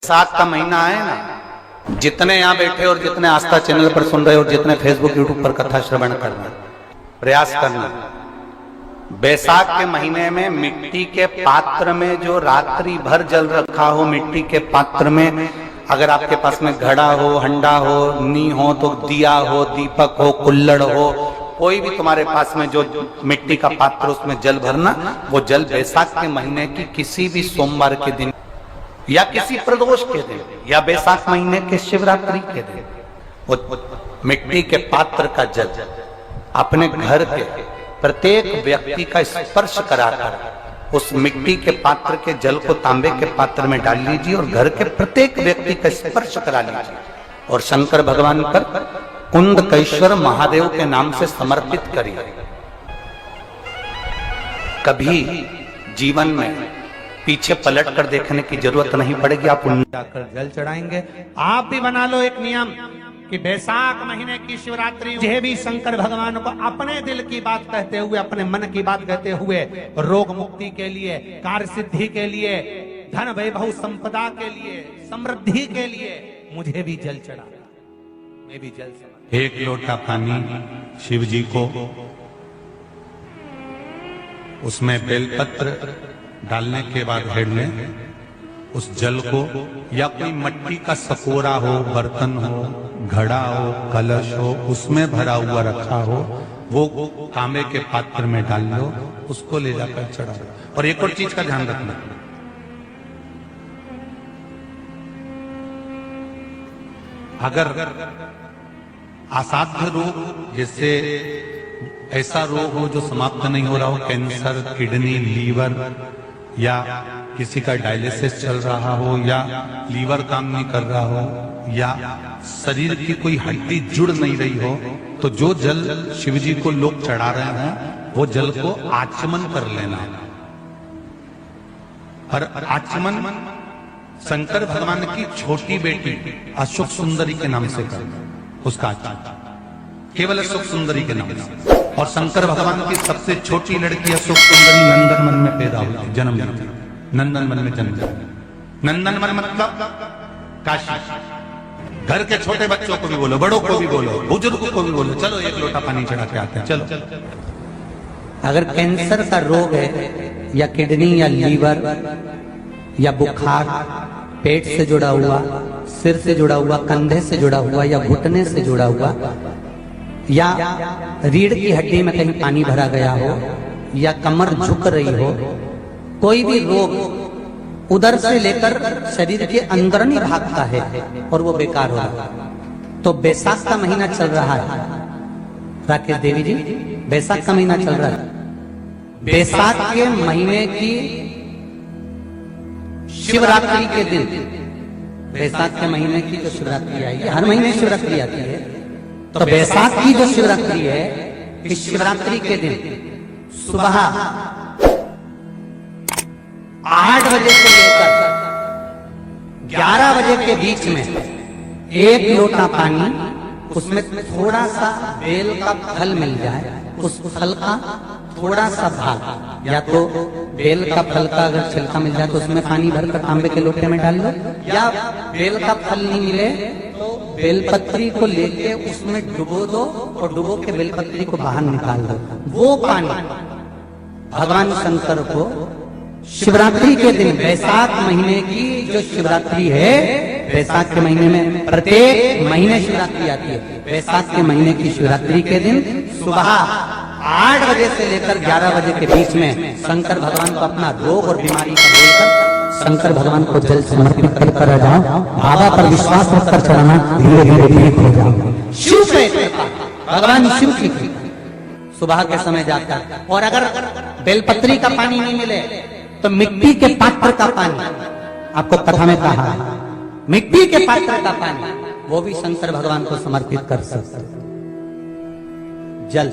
साथ का महीना है ना, जितने यहाँ बैठे और जितने आस्था चैनल पर सुन रहे और जितने फेसबुक यूट्यूब पर कथा श्रवण कर रहे, प्रयास करना। बैसाख के महीने में मिट्टी के पात्र में जो रात्रि भर जल रखा हो, मिट्टी के पात्र में अगर आपके पास में घड़ा हो, हंडा हो, नी हो, तो दिया हो, दीपक हो, कुल्लड़ हो, कोई भी तुम्हारे पास में जो मिट्टी का पात्र उसमें जल भरना, वो जल बैसाख के महीने की किसी भी सोमवार के दिन या किसी प्रदोष के दिन या बैसाख महीने के शिवरात्रि के दिन वो मिट्टी के पात्र का जल अपने घर के प्रत्येक व्यक्ति का स्पर्श कराकर उस मिट्टी के पात्र के जल को तांबे के पात्र में डाल लीजिए और घर के प्रत्येक व्यक्ति का स्पर्श करा लीजिए और शंकर भगवान पर कुंदकेश्वर महादेव के नाम से समर्पित करिए। कभी जीवन में पीछे पलट कर देखने की जरूरत नहीं पड़ेगी। आप जाकर जल चढ़ाएंगे। आप भी बना लो एक नियम कि बैसाख महीने की शिवरात्रि मुझे भी शंकर भगवान को अपने दिल की बात कहते हुए, अपने मन की बात कहते हुए, रोग मुक्ति के लिए, कार्य सिद्धि के लिए, धन वैभव संपदा के लिए, समृद्धि के लिए मुझे भी जल चढ़ा। मैं भी जल चढ़ा। एक लोटा पानी शिव जी को, उसमें बेलपत्र डालने के बाद हेड में उस जल को या कोई मिट्टी का सकोरा हो, बर्तन हो, घड़ा हो, कलश हो, उसमें भरा हुआ रखा हो, वो तांबे के पात्र में डाल लो, उसको ले जाकर चढ़ाओ। और एक और चीज का ध्यान रखना, अगर असाध्य रोग, जैसे ऐसा रोग हो जो समाप्त नहीं हो रहा हो, कैंसर, किडनी, लीवर, या किसी का डायलिसिस चल रहा हो, या लीवर काम नहीं कर रहा हो, या शरीर की कोई हड्डी जुड़ नहीं रही हो, तो जो जल शिव जी को लोग चढ़ा रहे हैं वो जल को आचमन कर लेना। और आचमन शंकर भगवान की छोटी बेटी अशोक सुंदरी के नाम से करना, उसका आचमन केवल अशोक सुंदरी के नाम से। और शंकर भगवान की सबसे छोटी लड़की अशोक सुंदरी नंदन वन में पैदा हुई, जन्म ली, नंदन वन में जन्म लिया। नंदन वन मतलब काशी। घर के छोटे बच्चों को भी बोलो, बड़ों को भी बोलो, बुजुर्गों को भी बोलो, चलो एक लोटा पानी चढ़ा के आते हैं, चलो। अगर कैंसर का रोग है या किडनी या लीवर या बुखार, पेट से जुड़ा हुआ, सिर से जुड़ा हुआ, कंधे से जुड़ा हुआ या घुटने से जुड़ा हुआ, या रीढ़ की हड्डी में कहीं पानी भरा गया हो, या कमर झुक रही हो, कोई भी रोग उधर से लेकर शरीर के अंदर नहीं भागता है और वो बेकार हो रहा है। तो बैसाख का महीना चल रहा है राकेश देवी जी, बैसाख का महीना चल रहा है। बैसाख के महीने की शिवरात्रि के दिन, बैसाख के महीने की जो शिवरात्रि आई है, हर महीने शिवरात्रि आती है, तो बैसाख की जो शिवरात्रि है, इस शिवरात्रि के दिन सुबह 8 बजे से लेकर 11 बजे के बीच में एक लोटा पानी, उसमें थोड़ा सा बेल का फल मिल जाए, उस फल का थोड़ा सा भाग, या तो बेल का फल का अगर छिलका मिल जाए तो उसमें पानी भरकर तांबे के लोटे में डाल लो, या बेल का फल नहीं मिले तो बेलपत्री को लेके उसमें डुबो दो और डुबो के बेलपत्री को बाहर निकाल दो। वो पानी भगवान शंकर को शिवरात्रि के दिन, बैसाख महीने की जो शिवरात्रि है, बैसाख के महीने में प्रत्येक महीने शिवरात्रि आती है, बैसाख के महीने की शिवरात्रि के दिन सुबह 8 बजे से लेकर 11 बजे के बीच में शंकर भगवान को अपना रोग और बीमारी का बोलकर शंकर भगवान को जल समर्पित कर आ जाओ। बाबा पर विश्वास रखकर चढ़ाना, धीरे धीरे ठीक हो जाओ। शिव से भगवान शिव की सुबह के समय जाता है। और अगर बेलपत्री का पानी नहीं मिले तो मिट्टी के पात्र का पानी, आपको कथा में कहा, मिट्टी के पात्र का पानी वो भी शंकर भगवान को समर्पित कर सकते। जल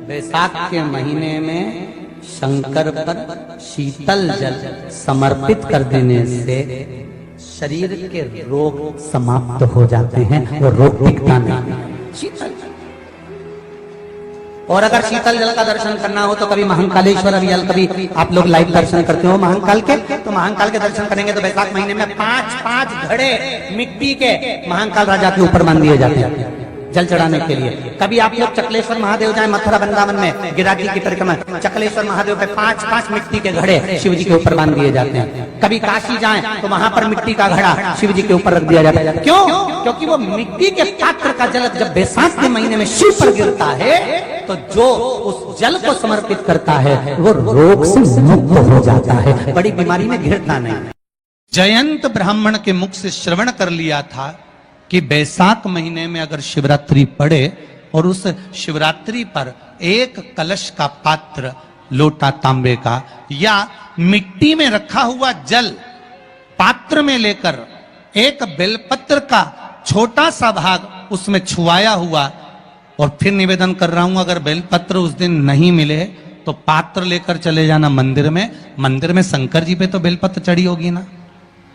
बैसाख के महीने में शंकर पर शीतल जल समर्पित कर देने से शरीर के रोग समाप्त हो जाते हैं और रोग टिकता नहीं। शीतल और अगर शीतल जल का दर्शन करना हो तो कभी महाकालेश्वर अभियाल कभी आप लोग लाइव दर्शन करते हो महाकाल के, तो महाकाल के दर्शन करेंगे तो वैशाख महीने में 5-5 घड़े मिट्टी के महाकाल राजा के ऊपर बांध दिए जाते हैं जल चढ़ाने के लिए। कभी आप लोग चकलेश्वर महादेव जाए मथुरा वृंदावन में गिरिराज जी की परिक्रमा, चकलेश्वर महादेव पे 5-5 मिट्टी के घड़े शिव जी के ऊपर बांध दिए जाते हैं। कभी काशी जाएं तो वहां पर मिट्टी का घड़ा शिव जी के ऊपर रख दिया जाता है। क्यों? क्योंकि वो मिट्टी के पात्र का जल जब बैसाख के महीने में शिव पर गिरता है तो जो उस जल को समर्पित करता है वो रोग से मुक्त हो जाता है, बड़ी बीमारी में घिरता नहीं। जयंत ब्राह्मण के मुख से श्रवण कर लिया था कि बैसाख महीने में अगर शिवरात्रि पड़े और उस शिवरात्रि पर एक कलश का पात्र लोटा तांबे का या मिट्टी में रखा हुआ जल पात्र में लेकर एक बेलपत्र का छोटा सा भाग उसमें छुआया हुआ, और फिर निवेदन कर रहा हूं अगर बेलपत्र उस दिन नहीं मिले तो पात्र लेकर चले जाना मंदिर में। मंदिर में शंकर जी पे तो बेलपत्र चढ़ी होगी ना,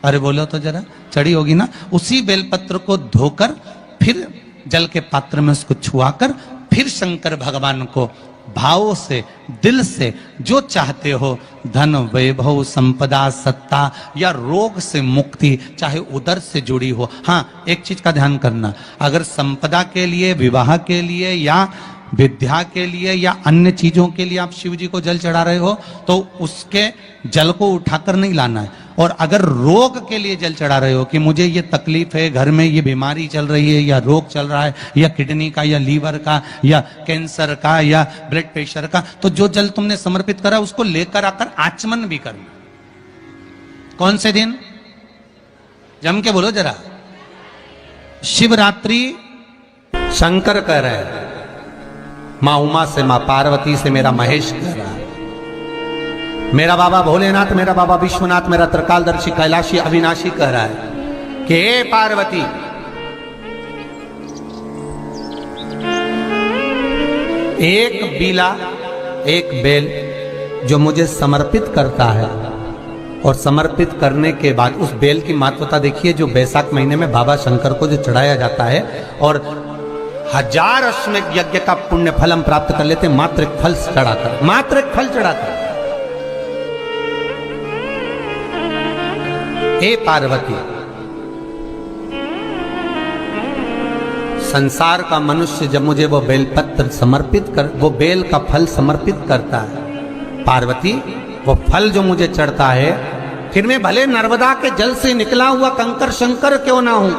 अरे बोलो तो जरा, चढ़ी होगी ना। उसी बेलपत्र को धोकर फिर जल के पात्र में उसको छुआकर फिर शंकर भगवान को भाव से दिल से जो चाहते हो, धन वैभव संपदा सत्ता या रोग से मुक्ति चाहे उधर से जुड़ी हो। हाँ, एक चीज का ध्यान करना, अगर संपदा के लिए, विवाह के लिए या विद्या के लिए या अन्य चीजों के लिए आप शिव जी को जल चढ़ा रहे हो तो उसके जल को उठाकर नहीं लाना है। और अगर रोग के लिए जल चढ़ा रहे हो कि मुझे ये तकलीफ है, घर में ये बीमारी चल रही है या रोग चल रहा है या किडनी का या लीवर का या कैंसर का या ब्लड प्रेशर का, तो जो जल तुमने समर्पित करा उसको लेकर आकर आचमन भी करना। कौन से दिन? जम के बोलो जरा। शिवरात्रि। शंकर कह रहे हैं, माँ उमा से, माँ पार्वती से मेरा महेश कह रहा है, मेरा बाबा भोलेनाथ, मेरा बाबा विश्वनाथ, मेरा त्रिकालदर्शी कैलाशी अविनाशी कह रहा है कि हे पार्वती, एक बीला, एक बेल जो मुझे समर्पित करता है और समर्पित करने के बाद उस बेल की महत्वता देखिए, जो बैसाख महीने में बाबा शंकर को जो चढ़ाया जाता है और 1000 अश्वमेध यज्ञ का पुण्य फल हम प्राप्त कर लेते मात्र एक फल चढ़ाकर, मात्र एक फल चढ़ाकर। हे पार्वती, संसार का मनुष्य जब मुझे वो बेलपत्र समर्पित कर, वो बेल का फल समर्पित करता है, पार्वती वो फल जो मुझे चढ़ता है, फिर मैं भले नर्मदा के जल से निकला हुआ कंकर शंकर क्यों ना हूं,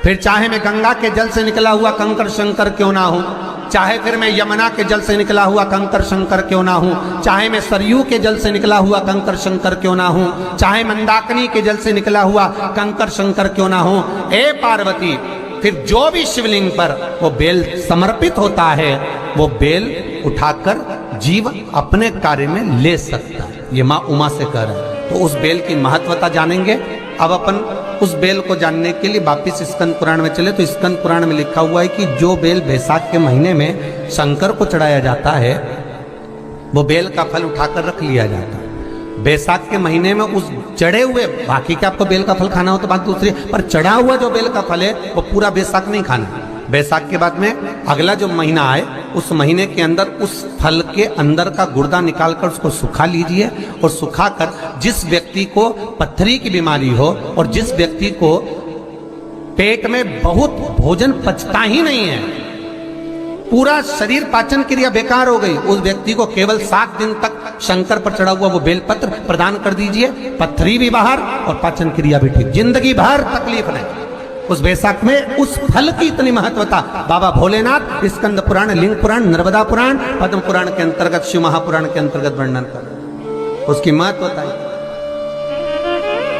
फिर चाहे मैं गंगा के जल से निकला हुआ कंकर शंकर क्यों ना हूं, चाहे फिर मैं यमुना के जल से निकला हुआ कंकर शंकर क्यों ना हूं, चाहे मैं सरयू के जल से निकला हुआ कंकर शंकर क्यों ना हूं, चाहे मंदाकिनी के जल से निकला हुआ कंकर शंकर क्यों ना हूं, ए पार्वती, फिर जो भी शिवलिंग पर वो बेल समर्पित होता है वो बेल उठाकर जीव अपने कार्य में ले सकता है। ये माँ उमा से कह रहा है। तो उस बेल की महत्वता जानेंगे। अब अपन उस बेल को जानने के लिए वापिस स्कंद पुराण में चले तो स्कंद पुराण में लिखा हुआ है कि जो बेल बैसाख के महीने में शंकर को चढ़ाया जाता है वो बेल का फल उठाकर रख लिया जाता है। बैसाख के महीने में उस चढ़े हुए, बाकी के आपको बेल का फल खाना हो तो बात दूसरी, पर चढ़ा हुआ जो बेल का फल है वो पूरा बैसाख नहीं खाना। बैसाख के बाद में अगला जो महीना आए उस महीने के अंदर उस फल के अंदर का गुर्दा निकालकर उसको सुखा लीजिए और सुखाकर जिस व्यक्ति को पथरी की बीमारी हो और जिस व्यक्ति को पेट में बहुत भोजन पचता ही नहीं है, पूरा शरीर पाचन क्रिया बेकार हो गई, उस व्यक्ति को केवल 7 दिन तक शंकर पर चढ़ा हुआ वो बेलपत्र प्रदान कर दीजिए। पथरी भी बाहर और पाचन क्रिया भी ठीक, जिंदगी भर तकलीफ नहीं। उस बैसाख में उस फल की इतनी महत्वता बाबा भोलेनाथ स्कंद पुराण, लिंग पुराण, नर्मदा पुराण, पद्म पुराण के अंतर्गत, शिव महापुराण के अंतर्गत वर्णन कर, उसकी महत्वता है।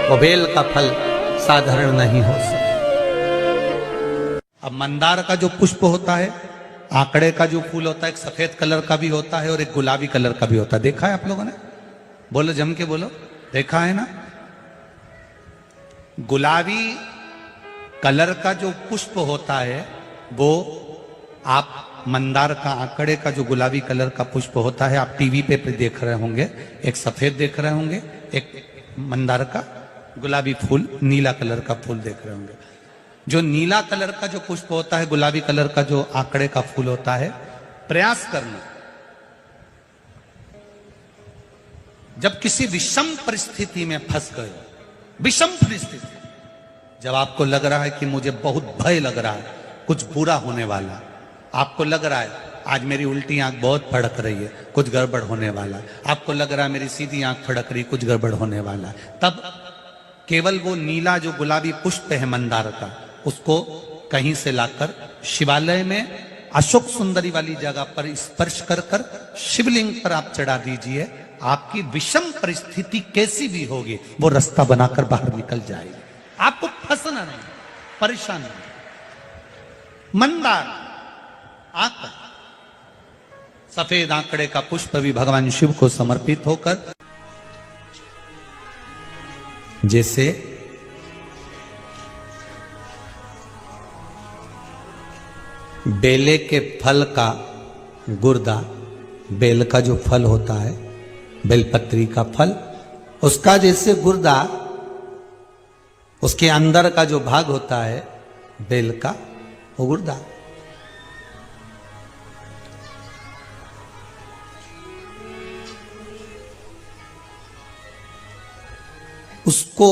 वो बेल का फल साधारण नहीं हो सकता। अब मंदार का जो पुष्प होता है, आंकड़े का जो फूल होता है, एक सफेद कलर का भी होता है और एक गुलाबी कलर का भी होता है। देखा है आप लोगों ने? बोलो, जम के बोलो, देखा है ना? गुलाबी कलर का जो पुष्प होता है वो आप मंदार का, आंकड़े का जो गुलाबी कलर का पुष्प होता है आप टीवी पे देख रहे होंगे, एक सफेद देख रहे होंगे, एक मंदार का गुलाबी फूल, नीला कलर का फूल देख रहे होंगे। जो नीला कलर का जो पुष्प होता है, गुलाबी कलर का जो आंकड़े का फूल होता है, प्रयास करना। जब किसी विषम परिस्थिति में फंस गए, विषम परिस्थिति, जब आपको लग रहा है कि मुझे बहुत भय लग रहा है, कुछ बुरा होने वाला, आपको लग रहा है आज मेरी उल्टी आंख बहुत फड़क रही है, कुछ गड़बड़ होने वाला है, आपको लग रहा है मेरी सीधी आंख फड़क रही, कुछ गड़बड़ होने वाला है, तब केवल वो नीला जो गुलाबी पुष्प है मंदार का, उसको कहीं से लाकर शिवालय में अशोक सुंदरी वाली जगह पर स्पर्श कर कर शिवलिंग पर आप चढ़ा दीजिए। आपकी विषम परिस्थिति कैसी भी होगी वो रास्ता बनाकर बाहर निकल जाएगी, आपको फंसना नहीं, परेशान नहीं। मंदार आंकड़ा, सफेद आंकड़े का पुष्प भी भगवान शिव को समर्पित होकर, जैसे बेले के फल का गुर्दा, बेल का जो फल होता है, बेलपत्री का फल, उसका जैसे गुर्दा, उसके अंदर का जो भाग होता है बेल का, वो गुर्दा, उसको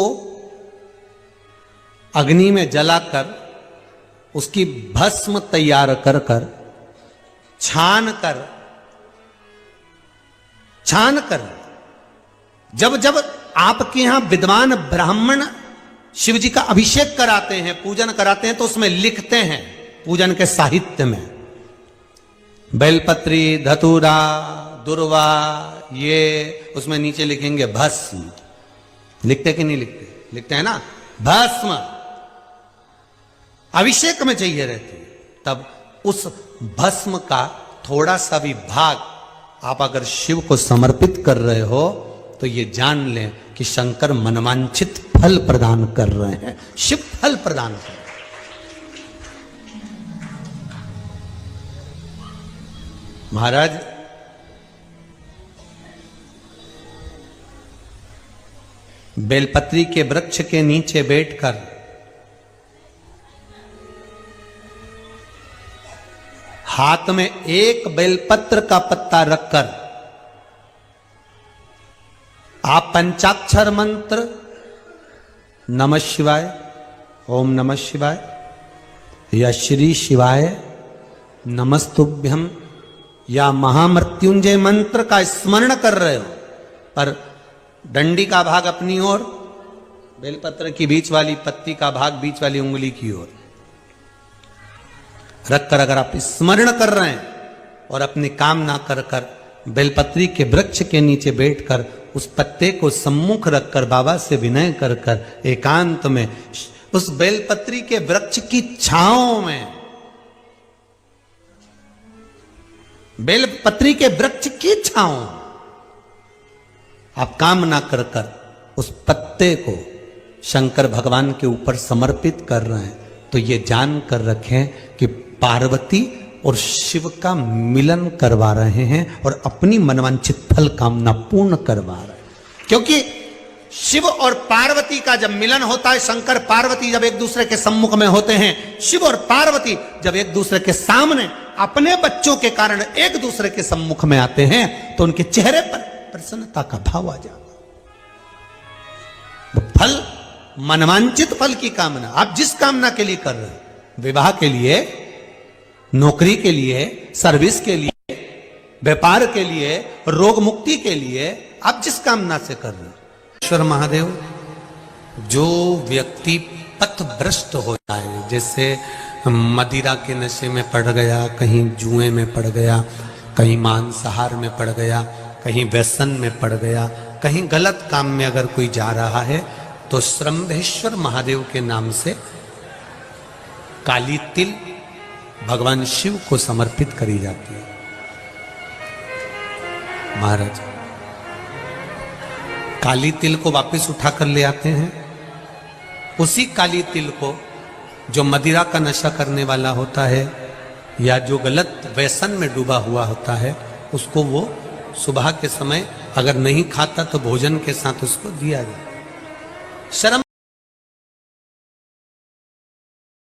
अग्नि में जलाकर उसकी भस्म तैयार कर कर छान कर जब जब आपके यहां विद्वान ब्राह्मण शिव जी का अभिषेक कराते हैं, पूजन कराते हैं, तो उसमें लिखते हैं पूजन के साहित्य में बेलपत्री, धतूरा, दुर्वा, ये उसमें नीचे लिखेंगे भस्म। लिखते कि नहीं लिखते? लिखते हैं ना, भस्म अभिषेक में चाहिए रहती है। तब उस भस्म का थोड़ा सा भी भाग आप अगर शिव को समर्पित कर रहे हो तो ये जान लें कि शंकर मनवांछित फल प्रदान कर रहे हैं, शिव फल प्रदान कर रहे हैं। महाराज बेलपत्री के वृक्ष के नीचे बैठकर हाथ में एक बेलपत्र का पत्ता रखकर आप पंचाक्षर मंत्र नमः शिवाय, ओम नमः शिवाय या श्री शिवाय नमस्तुभ्यम या महामृत्युंजय मंत्र का स्मरण कर रहे हो, पर डंडी का भाग अपनी ओर, बेलपत्र की बीच वाली पत्ती का भाग बीच वाली उंगली की ओर रखकर अगर आप स्मरण कर रहे हैं और अपनी कामना कर कर बेलपत्री के वृक्ष के नीचे बैठकर उस पत्ते को सम्मुख रखकर बाबा से विनय कर कर एकांत में उस बेलपत्री के वृक्ष की छांव में, बेलपत्री के वृक्ष की छांव आप कामना कर कर उस पत्ते को शंकर भगवान के ऊपर समर्पित कर रहे हैं, तो ये जान कर रखें कि पार्वती और शिव का मिलन करवा रहे हैं और अपनी मनवांछित फल कामना पूर्ण करवा रहे हैं। क्योंकि शिव और पार्वती का जब मिलन होता है, शंकर पार्वती जब एक दूसरे के सम्मुख में होते हैं, शिव और पार्वती जब एक दूसरे के सामने अपने बच्चों के कारण एक दूसरे के सम्मुख में आते हैं, तो उनके चेहरे पर प्रसन्नता का भाव आ जाता। फल, मनवांचित फल की कामना आप जिस कामना के लिए कर रहे हैं, विवाह के लिए, नौकरी के लिए, सर्विस के लिए, व्यापार के लिए, रोग मुक्ति के लिए, आप जिस कामना से कर रहे हैं, ईश्वर महादेव, जो व्यक्ति पथभ्रष्ट हो जाए, जैसे मदिरा के नशे में पड़ गया, कहीं जुए में पड़ गया, कहीं मांसाहार में पड़ गया, कहीं व्यसन में पड़ गया, कहीं गलत काम में अगर कोई जा रहा है, तो श्रम्भेश्वर महादेव के नाम से काली तिल भगवान शिव को समर्पित करी जाती है। महाराज काली तिल को वापस उठाकर ले आते हैं, उसी काली तिल को जो मदिरा का नशा करने वाला होता है या जो गलत व्यसन में डूबा हुआ होता है, उसको वो सुबह के समय अगर नहीं खाता तो भोजन के साथ उसको दिया जाए। शर्म